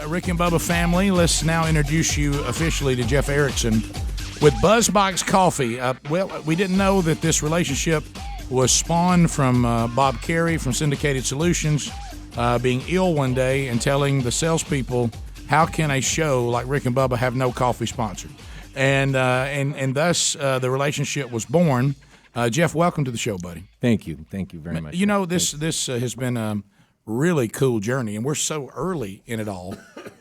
Rick and Bubba family. Let's now introduce you officially to Jeff Erickson with BuzzBox Coffee. Well, we didn't know that this relationship was spawned from Bob Carey from Syndicated Solutions being ill one day and telling the salespeople, how can a show like Rick and Bubba have no coffee sponsored? And thus the relationship was born. Jeff, welcome to the show, buddy. Thank you very much. You know, this has been a really cool journey, and we're so early in it all.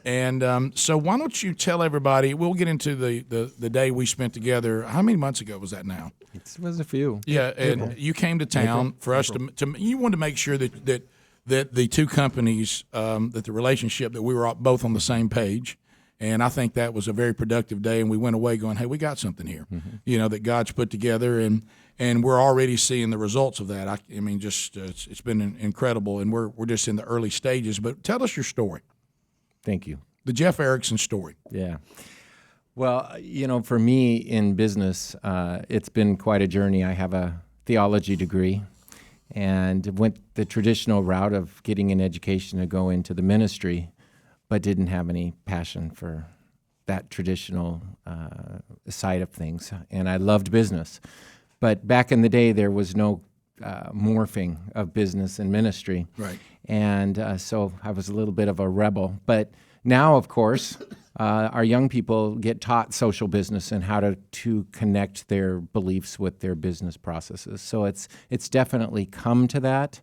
And so why don't you tell everybody, we'll get into the day we spent together. How many months ago was that now? It was a few. Yeah, and you came to town for us to you wanted to make sure that the two companies, that the relationship, that we were both on the same page. And I think that was a very productive day, and we went away going, hey, we got something here, that God's put together, and we're already seeing the results of that. I mean, just it's been incredible, and we're just in the early stages. But tell us your story. Thank you. The Jeff Erickson story. Yeah. Well, for me in business, it's been quite a journey. I have a theology degree and went the traditional route of getting an education to go into the ministry, but didn't have any passion for that traditional side of things. And I loved business. But back in the day, there was no morphing of business and ministry. Right. And so I was a little bit of a rebel. But now, of course, our young people get taught social business and how to connect their beliefs with their business processes. So it's definitely come to that.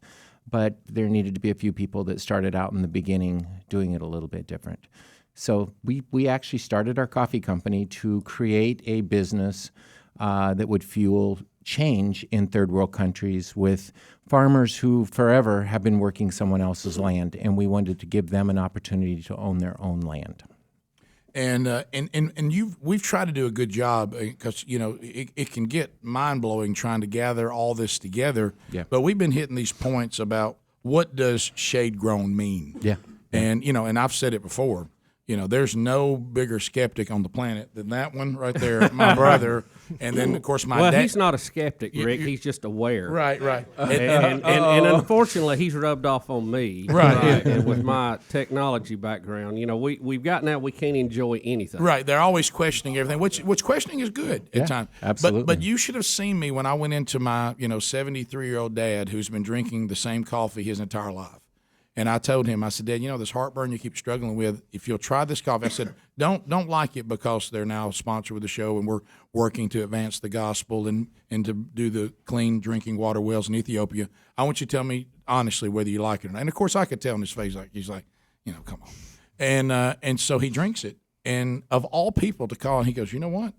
But there needed to be a few people that started out in the beginning doing it a little bit different. So we actually started our coffee company to create a business that would fuel change in third world countries with farmers who forever have been working someone else's land, and we wanted to give them an opportunity to own their own land. And we've tried to do a good job because it can get mind blowing trying to gather all this together. Yeah. But we've been hitting these points about what does shade grown mean. Yeah. And and I've said it before. There's no bigger skeptic on the planet than that one right there, my brother. And then, of course, my dad. Well, he's not a skeptic, Rick. He's just aware. Right. And unfortunately, he's rubbed off on me. Right. And with my technology background, we've got now we can't enjoy anything. Right. They're always questioning everything, which questioning is good at times. Absolutely. But you should have seen me when I went into my 73-year-old dad who's been drinking the same coffee his entire life. And I told him, I said, Dad, this heartburn you keep struggling with, if you'll try this coffee, I said, don't like it because they're now sponsored with the show and we're working to advance the gospel and to do the clean drinking water wells in Ethiopia. I want you to tell me honestly whether you like it or not. And, of course, I could tell in his face, he's like, come on. And so he drinks it. And of all people to call, and he goes, you know what?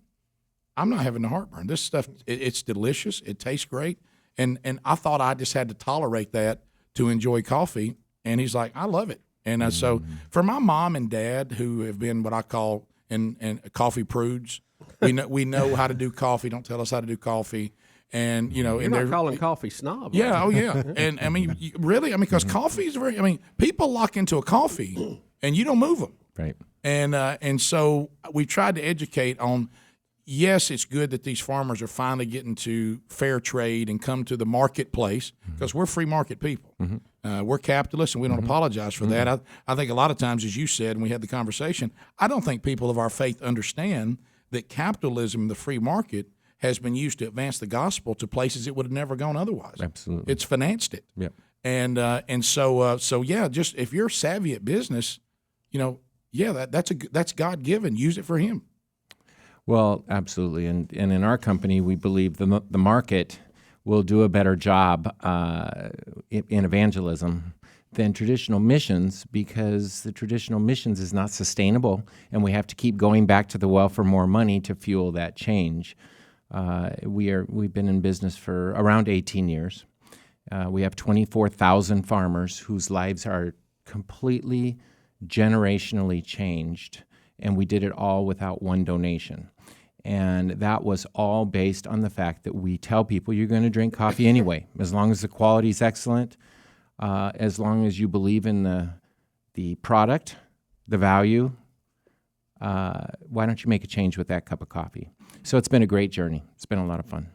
I'm not having the heartburn. This stuff, it's delicious. It tastes great. And I thought I just had to tolerate that to enjoy coffee. And he's like, I love it. And so for my mom and dad, who have been what I call and coffee prudes, we know how to do coffee. Don't tell us how to do coffee. And You're not calling coffee snob. Yeah, oh yeah. And I mean, really, because coffee is people lock into a coffee and you don't move them. Right. And so we tried to educate on. Yes, it's good that these farmers are finally getting to fair trade and come to the marketplace because we're free market people. We're capitalists, and we don't apologize for that. I think a lot of times, as you said, and we had the conversation, I don't think people of our faith understand that capitalism, the free market, has been used to advance the gospel to places it would have never gone otherwise. Absolutely. It's financed it. Yep. And so just if you're savvy at business, that's God-given. Use it for Him. Well, absolutely. And in our company, we believe the market will do a better job in evangelism than traditional missions because the traditional missions is not sustainable, and we have to keep going back to the well for more money to fuel that change. We've been in business for around 18 years. We have 24,000 farmers whose lives are completely generationally changed, and we did it all without one donation. And that was all based on the fact that we tell people you're going to drink coffee anyway, as long as the quality is excellent, as long as you believe in the product, the value. Why don't you make a change with that cup of coffee? So it's been a great journey. It's been a lot of fun.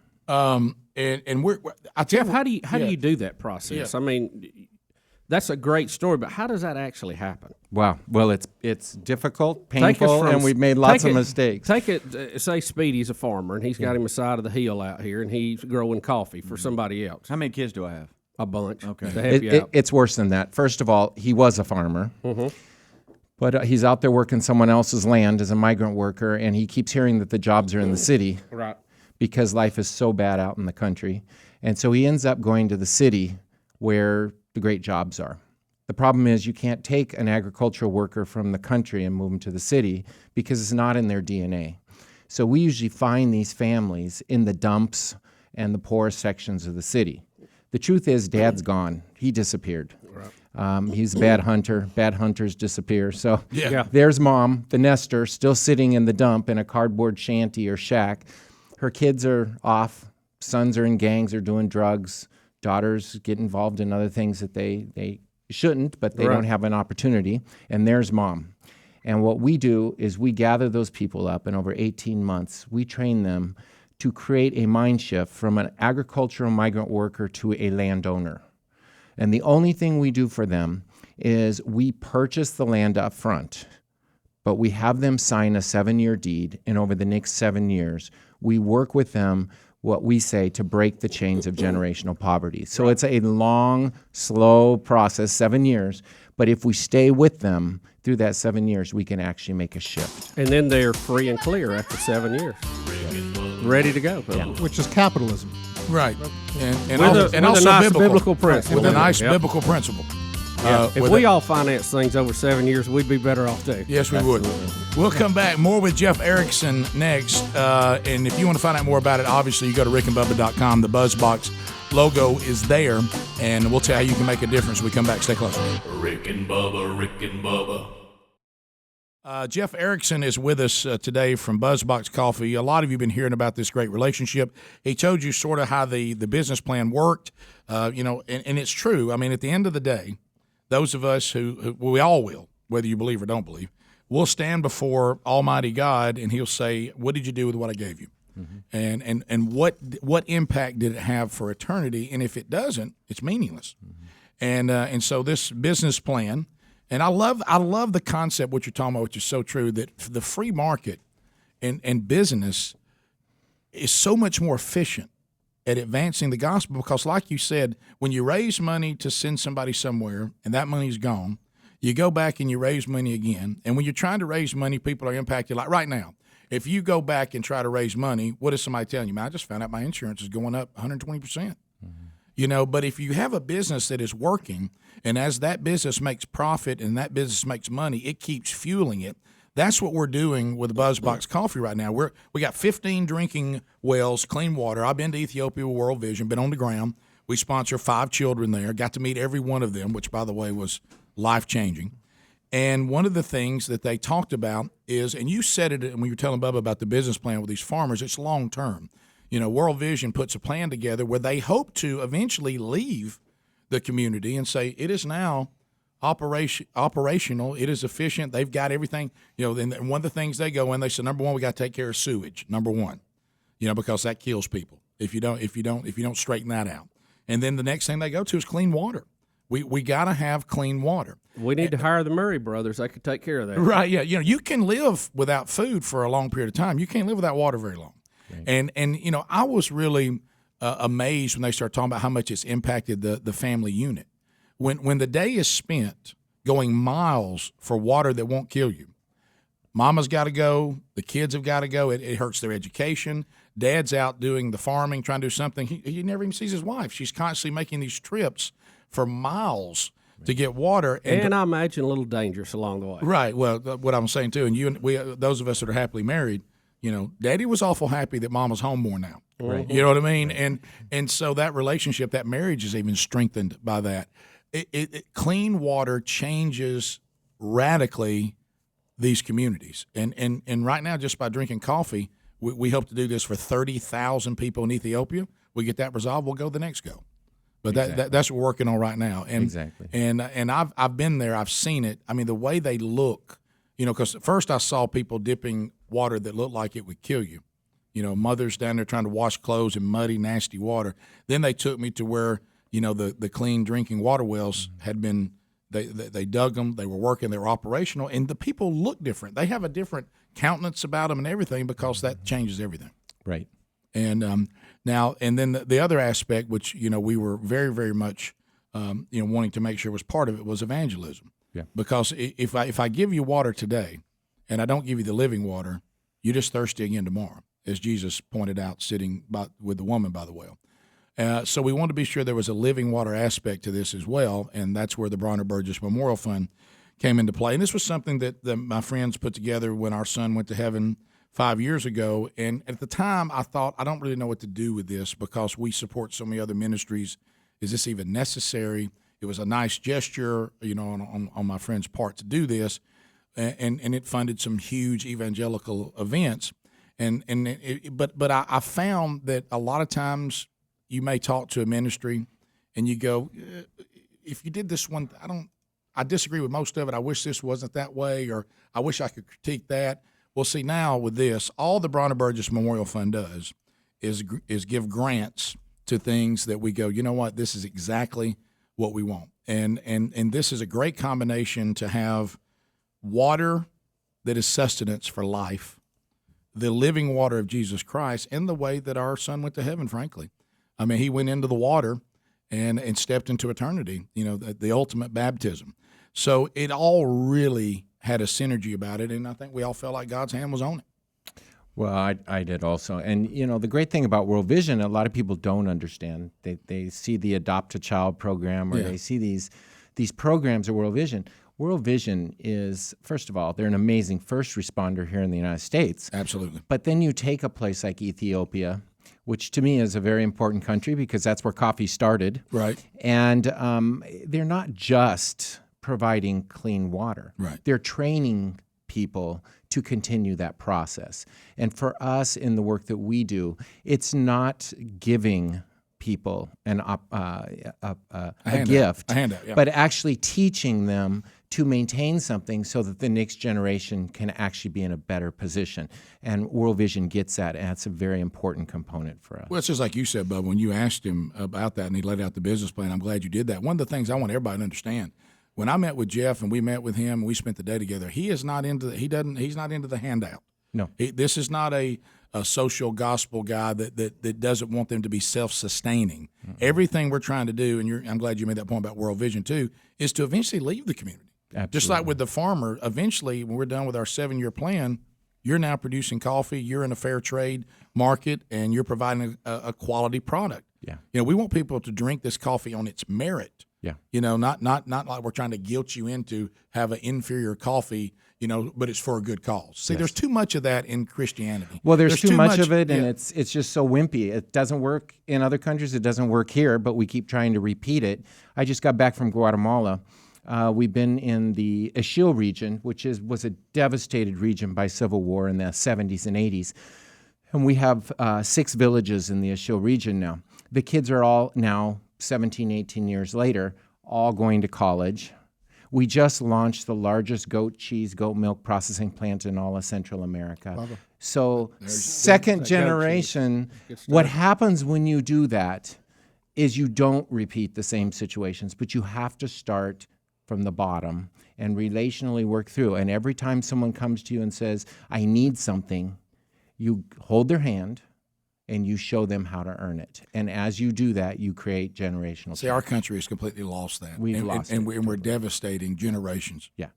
And we're Jeff, how do you do that process? Yeah. I mean, That's a great story, but how does that actually happen? Wow. Well, it's difficult, painful, and we've made lots of mistakes. Take it, say Speedy's a farmer, and he's got him a side of the hill out here, and he's growing coffee for somebody else. How many kids do I have? A bunch. Okay. To help you out. It's worse than that. First of all, he was a farmer. But he's out there working someone else's land as a migrant worker, and he keeps hearing that the jobs are in the city. Right. Because life is so bad out in the country. And so he ends up going to the city where the great jobs are. The problem is you can't take an agricultural worker from the country and move them to the city because it's not in their DNA. So we usually find these families in the dumps and the poorest sections of the city. The truth is, Dad's gone. He disappeared. He's a bad hunter. Bad hunters disappear. So there's Mom, the nester, still sitting in the dump in a cardboard shanty or shack. Her kids are off. Sons are in gangs or doing drugs. Daughters get involved in other things that they shouldn't, but they don't have an opportunity. And there's Mom. And what we do is we gather those people up, and over 18 months, we train them to create a mind shift from an agricultural migrant worker to a landowner. And the only thing we do for them is we purchase the land up front, but we have them sign a 7-year deed, and over the next 7 years, we work with them, what we say, to break the chains of generational poverty. So it's a long, slow process, 7 years, but if we stay with them through that 7 years, we can actually make a shift. And then they're free and clear after 7 years. Ready to go. Yeah. Which is capitalism. Right. And With a also nice biblical principle. With a nice Yep. biblical principle. If we all finance things over 7 years, we'd be better off too. Yes, we would. We'll come back. More with Jeff Erickson next. And if you want to find out more about it, obviously you go to rickandbubba.com. The BuzzBox logo is there, and we'll tell you how you can make a difference when we come back. Stay close. Rick and Bubba, Rick and Bubba. Jeff Erickson is with us today from BuzzBox Coffee. A lot of you have been hearing about this great relationship. He told you sort of how the business plan worked, and it's true. I mean, at the end of the day, those of us who we all will, whether you believe or don't believe, we'll stand before Almighty God, and He'll say, "What did you do with what I gave you?" Mm-hmm. And what impact did it have for eternity? And if it doesn't, it's meaningless. Mm-hmm. And so this business plan. And I love the concept, what you're talking about, which is so true, that the free market and business is so much more efficient at advancing the gospel because, like you said, when you raise money to send somebody somewhere and that money's gone, you go back and you raise money again. And when you're trying to raise money, people are impacted. Like right now, if you go back and try to raise money, what is somebody telling you? Man, I just found out my insurance is going up 120%. But if you have a business that is working, and as that business makes profit and that business makes money, it keeps fueling it. That's what we're doing with BuzzBox Coffee right now. We got 15 drinking wells, clean water. I've been to Ethiopia with World Vision, been on the ground. We sponsor 5 children there. Got to meet every one of them, which, by the way, was life-changing. And one of the things that they talked about is, and you said it when you were telling Bubba about the business plan with these farmers, it's long-term. World Vision puts a plan together where they hope to eventually leave the community and say it is now operational. It is efficient. They've got everything. And one of the things they go in, they say, number one, we got to take care of sewage. Number one, because that kills people if you don't straighten that out. And then the next thing they go to is clean water. We got to have clean water. We need to hire the Murray brothers. They could take care of that. Right. Yeah. You can live without food for a long period of time. You can't live without water very long. Right. And I was really amazed when they started talking about how much it's impacted the family unit. When the day is spent going miles for water that won't kill you, mama's got to go, the kids have got to go. It hurts their education. Dad's out doing the farming, trying to do something. He never even sees his wife. She's constantly making these trips for miles to get water. And I imagine a little dangerous along the way. Right. Well, what I'm saying, too, and we those of us that are happily married, Daddy was awful happy that Mama's home more now. Right. You know what I mean? Right. And so that relationship, that marriage is even strengthened by that. Clean water changes radically these communities. And right now, just by drinking coffee, we hope to do this for 30,000 people in Ethiopia. We get that resolved, we'll go the next go. But that's what we're working on right now. And, exactly. And I've been there. I've seen it. I mean, the way they look, because first I saw people dipping water that looked like it would kill you. Mothers down there trying to wash clothes in muddy, nasty water. Then they took me to where the clean drinking water wells had been, they dug them, they were working, they were operational, and the people look different. They have a different countenance about them and everything because that changes everything. Right. And now, and then the other aspect, which we were very, very much wanting to make sure was part of it, was evangelism. Yeah. Because if I give you water today, and I don't give you the living water, you're just thirsty again tomorrow, as Jesus pointed out, sitting with the woman by the well. So we wanted to be sure there was a living water aspect to this as well, and that's where the Bronner Burgess Memorial Fund came into play. And this was something that my friends put together when our son went to heaven 5 years ago. And at the time, I thought, I don't really know what to do with this because we support so many other ministries. Is this even necessary? It was a nice gesture, on my friend's part to do this, and it funded some huge evangelical events. But I found that a lot of times you may talk to a ministry and you go, if you did this one, I disagree with most of it. I wish this wasn't that way, or I wish I could critique that. Well, see, now with this, all the Bronner Burgess Memorial Fund does is give grants to things that we go, you know what, this is exactly what we want. And this is a great combination to have water that is sustenance for life, the living water of Jesus Christ, and the way that our son went to heaven, frankly. I mean, he went into the water and stepped into eternity, the ultimate baptism. So it all really had a synergy about it, and I think we all felt like God's hand was on it. Well, I did also. And, the great thing about World Vision, a lot of people don't understand. They see the Adopt a Child program, or they see these programs at World Vision. World Vision is, first of all, they're an amazing first responder here in the United States. Absolutely. But then you take a place like Ethiopia, which to me is a very important country because that's where coffee started. Right. And they're not just providing clean water. Right. They're training people to continue that process. And for us in the work that we do, it's not giving people a gift, a handout, yeah. but actually teaching them to maintain something so that the next generation can actually be in a better position. And World Vision gets that, and it's a very important component for us. Well, it's just like you said, Bubba, when you asked him about that and he laid out the business plan, I'm glad you did that. One of the things I want everybody to understand, when I met with Jeff and we met with him and we spent the day together, he's not into the handout. No. This is not a social gospel guy that doesn't want them to be self-sustaining. Mm-hmm. Everything we're trying to do, and I'm glad you made that point about World Vision too, is to eventually leave the community. Absolutely. Just like with the farmer, eventually when we're done with our 7-year plan, you're now producing coffee, you're in a fair trade market, and you're providing a quality product. Yeah. We want people to drink this coffee on its merit. Yeah. Not like we're trying to guilt you into have an inferior coffee, but it's for a good cause. See, There's too much of that in Christianity. Well, there's too much of it, and yeah. it's just so wimpy. It doesn't work in other countries. It doesn't work here, but we keep trying to repeat it. I just got back from Guatemala. We've been in the Ixil region, which was a devastated region by civil war in the 70s and 80s. And we have 6 villages in the Ixil region now. The kids are all now 17, 18 years later, all going to college. We just launched the largest goat milk processing plant in all of Central America. Bubba. So second generation, what happens when you do that is you don't repeat the same situations, but you have to start from the bottom and relationally work through. And every time someone comes to you and says, I need something, you hold their hand and you show them how to earn it. And as you do that, you create generational change. See, our country has completely lost that. We've lost it. And we're devastating generations. Yeah.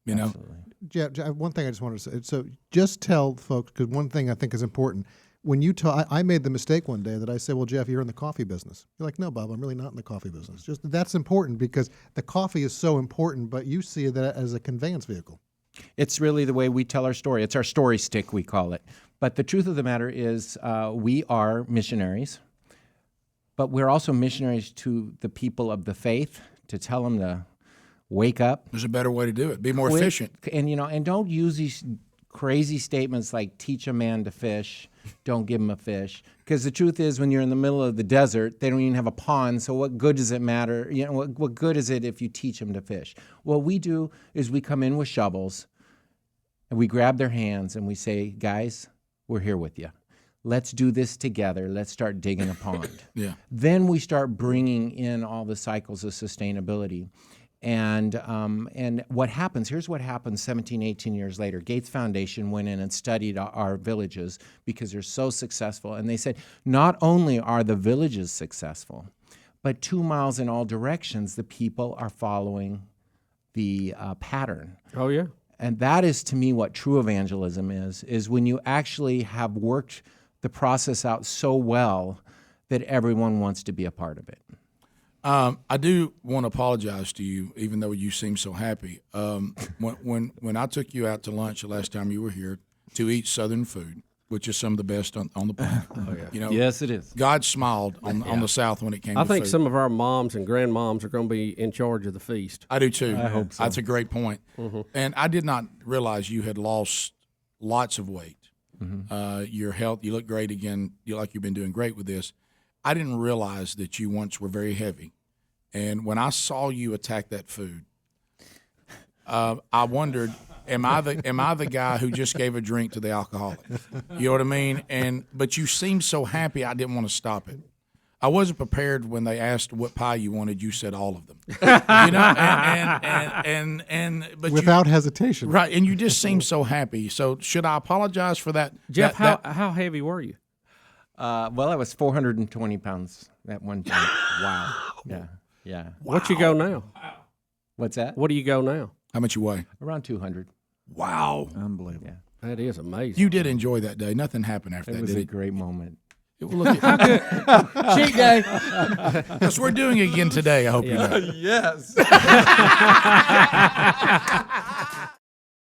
Absolutely. Jeff, one thing I just wanted to say. So just tell folks, because one thing I think is important. When you talk, I made the mistake one day that I said, well, Jeff, you're in the coffee business. You're like, no, Bob, I'm really not in the coffee business. Just that's important because the coffee is so important, but you see that as a conveyance vehicle. It's really the way we tell our story. It's our story stick, we call it. But the truth of the matter is we are missionaries, but we're also missionaries to the people of the faith to tell them to wake up. There's a better way to do it. Be more efficient. And don't use these crazy statements like teach a man to fish, don't give him a fish. Because the truth is when you're in the middle of the desert, they don't even have a pond, so what good does it matter? What good is it if you teach them to fish? What we do is we come in with shovels and we grab their hands and we say, guys, we're here with you. let's do this together. Let's start digging a pond. Yeah. Then we start bringing in all the cycles of sustainability. And what happens, here's what happens 17, 18 years later. Gates Foundation went in and studied our villages because they're so successful. And they said, not only are the villages successful, but 2 miles in all directions, the people are following the pattern. Oh, yeah. And that is, to me, what true evangelism is when you actually have worked the process out so well that everyone wants to be a part of it. I do want to apologize to you, even though you seem so happy. When I took you out to lunch the last time you were here to eat Southern food, which is some of the best on the planet. You know, Yes, it is. God smiled on the South when it came I to think food. some of our moms and grandmoms are going to be in charge of the feast. I do too. I hope so. That's a great point. And I did not realize you had lost lots of weight. Your health, you look great again. You like you've been doing great with this. I didn't realize that you once were very heavy. And when I saw you attack that food, I wondered, am I the guy who just gave a drink to the alcoholic? You know what I mean? But you seemed so happy, I didn't want to stop it. I wasn't prepared when they asked what pie you wanted. You said all of them. You know, but Without hesitation. right? And you just seemed so happy. So should I apologize for that? Jeff, that- how heavy were you? Well, I was 420 pounds at one time. Wow. Yeah. What you go now? What's that? What do you go now? How much you weigh? Around 200. Wow. Unbelievable. Yeah. That is amazing. You did enjoy that day. Nothing happened after It that, was did a it? great moment. Look at, Cheat day. because we're doing it again today. I hope you know. Yes.